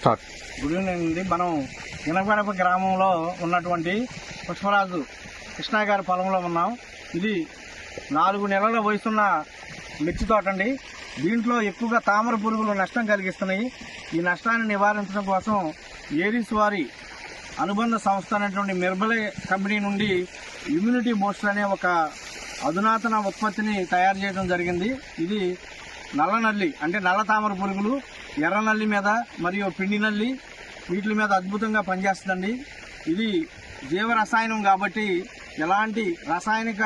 Good evening అండి. మనం ఇనగడప గ్రామంలో ఉన్నటువంటి పుష్పరాజు కృష్ణ గారి పొలంలో ఉన్నాం. ఇది 4 నెలల వయసున్న మిర్చి తోట అండి. దీంట్లో ఎక్కువగా తామర పురుగులు నష్టం కలిగిస్తున్నాయి. ఈ నష్టాన్ని నివారించడం కోసం ఏరిస్ వారి అనుబంధ సంస్థ అనేటువంటి మిర్బలే కంపెనీ నుండి ఇమ్యూనిటీ బూస్టర్ అనే ఒక అధునాతన ఉత్పత్తిని తయారు చేయడం జరిగింది. ఇది నల్ల నల్లి అంటే నల్ల తామర పురుగులు, ఎర్ర నల్లి మీద మరియు పిండి నల్లి వీటి మీద అద్భుతంగా పనిచేస్తుందండి. ఇది జీవరసాయనం కాబట్టి ఎలాంటి రాసాయనిక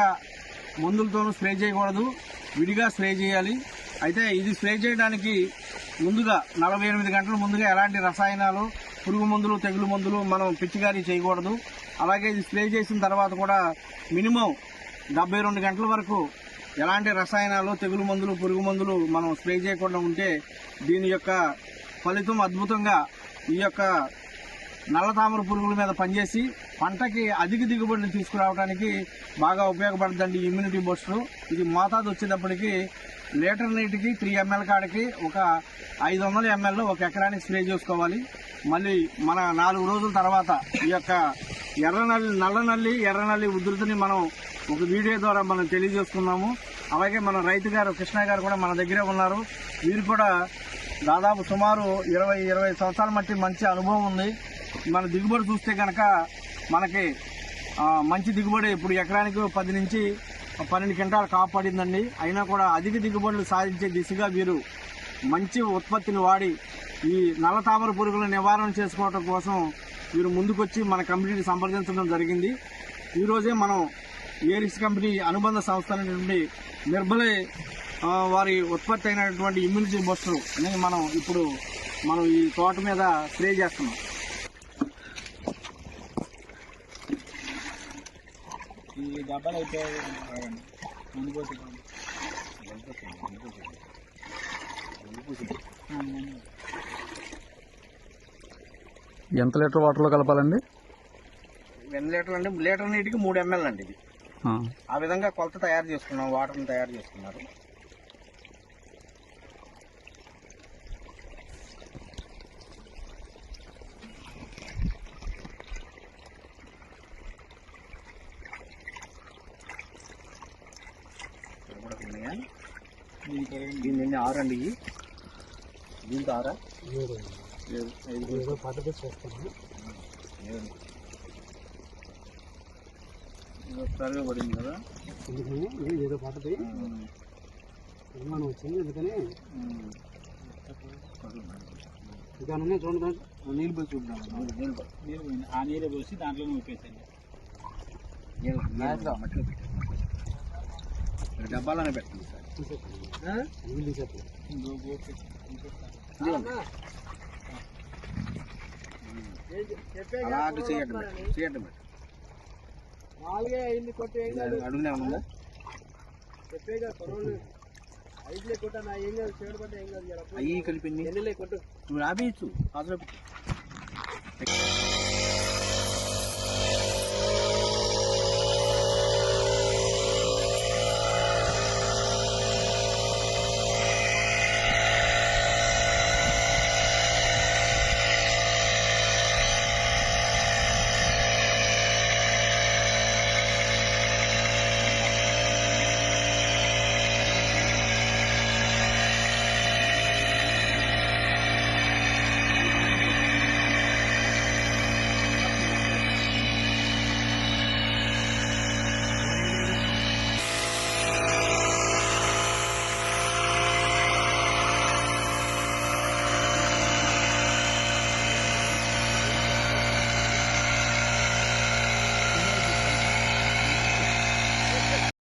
మందులతోనూ స్ప్రే చేయకూడదు, విడిగా స్ప్రే చేయాలి. అయితే ఇది స్ప్రే చేయడానికి ముందుగా 48 గంటల ముందుగా ఎలాంటి రసాయనాలు, పురుగు మందులు, తెగులు మందులు మనం పిచికారీ చేయకూడదు. అలాగే ఇది స్ప్రే చేసిన తర్వాత కూడా మినిమం 72 గంటల వరకు ఎలాంటి రసాయనాలు, తెగులు మందులు, పురుగు మందులు మనం స్ప్రే చేయకుండా ఉంటే దీని యొక్క ఫలితం అద్భుతంగా ఈ యొక్క నల్ల తామర పురుగుల మీద పనిచేసి పంటకి అధిక దిగుబడిని తీసుకురావడానికి బాగా ఉపయోగపడుతుందండి ఇమ్యూనిటీ బూస్టర్. ఇది మోతాదు వచ్చేటప్పటికి లీటర్ నీటికి 3 ml కాడికి ఒక 500 ml ఒక ఎకరానికి స్ప్రే చేసుకోవాలి. మళ్ళీ మన 4 రోజుల తర్వాత ఈ యొక్క నల్ల నల్లి, ఎర్ర నల్లి ఉధృతిని మనం ఒక వీడియో ద్వారా మనం తెలియజేసుకున్నాము. అలాగే మన రైతు గారు కృష్ణ గారు కూడా మన దగ్గరే ఉన్నారు. వీరు కూడా దాదాపు సుమారు 20 సంవత్సరాల మట్టి మంచి అనుభవం ఉంది. మన దిగుబడి చూస్తే కనుక మనకి మంచి దిగుబడి ఇప్పుడు ఎకరానికి 10 నుంచి 12 క్వింటాలు కాపాడిందండి. అయినా కూడా అధిక దిగుబడులు సాధించే దిశగా వీరు మంచి ఉత్పత్తిని వాడి ఈ నల్ల తామర పురుగుల నివారణ చేసుకోవడం కోసం వీరు ముందుకొచ్చి మన కంపెనీని సంప్రదించడం జరిగింది. ఈరోజే మనం ఏరిస్ కంపెనీ అనుబంధ సంస్థ నుండి మిర్బలే వారి ఉత్పత్తి అయినటువంటి ఇమ్యూనిటీ బూస్టర్ అని మనం ఈ తోట మీద స్ప్రే చేస్తున్నాం. ఈ డబ్బాలు అయితే ఎంత లీటర్ వాటర్లో కలపాలండి? 2 లీటర్లు అండి. లీటర్ నీటికి 3 ml అండి. ఇది ఆ విధంగా కొలత తయారు చేసుకున్నాం, వాటర్ని తయారు చేసుకున్నారు. దీన్ని 6 అండి. దీంతో 6 పద్ధతి చేస్తాను. సరిగా పడింది కదా, ఏదో పద్ధతి నిర్మాణం వచ్చింది. అందుకని ఇంకా చూడండి, నీళ్ళు పోసి చూద్దాం. ఆ నీళ్ళు పోసి దాంట్లో ఊపేసండి. మట్టిలో పెట్టండి, డబ్బాలోనే పెట్టండి సార్. నీళ్ళు తీసేస్తాం. అలాంటి చేయటం అడుగునే ఉందా అయ్యి కలిపింది. నువ్వు ఆపేయచ్చు.